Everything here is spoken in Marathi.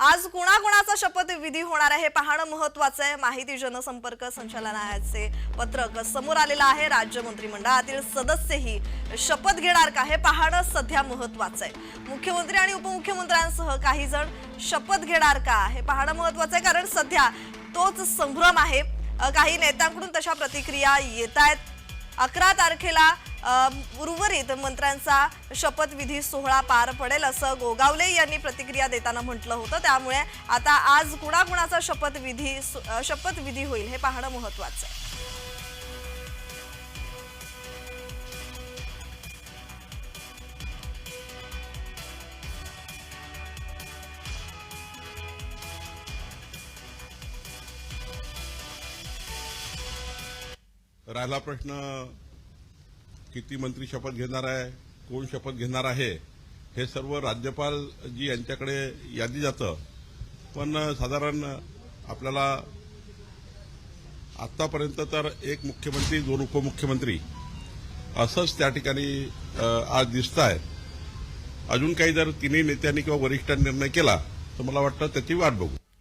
आज कुणाकुणाचा शपथविधी होणार आहे हे पाहणं महत्त्वाचं आहे। माहिती जनसंपर्क संचालनालयाचे पत्रक समोर आलेलं आहे। राज्य मंत्रिमंडळातील सदस्यही शपथ घेणार का हे पाहणं सध्या महत्त्वाचं आहे। मुख्यमंत्री आणि उपमुख्यमंत्र्यांसह काही जण शपथ घेणार का हे पाहणं महत्त्वाचं आहे, कारण सध्या तोच संभ्रम आहे। काही नेत्यांकडून तशा प्रतिक्रिया येतायत। 11 तारखेला उर्वरित मंत्र्यांचा शपथविधी सोहळा पार पडेल असं गोगावले यांनी प्रतिक्रिया देताना म्हटलं होतं। त्यामुळे आता आज कुणाकुणाचा शपथविधी होईल हे पाहणं महत्त्वाचं आहे। राहिला प्रश्न किती मंत्री शपथ घेणार आहे, कोण शपथ घेणार आहे, हे सर्व राज्यपाल जी यांच्याकडे यादी जातं। पण साधारण आपल्याला आतापर्यंत तर एक मुख्यमंत्री, 2 उपमुख्यमंत्री असंच त्या ठिकाणी आज दिसत आहे। अजून काही जर तिन्ही नेत्यांनी किंवा वरिष्ठांनी निर्णय केला तर मला वाटतं त्याची वाट बघू।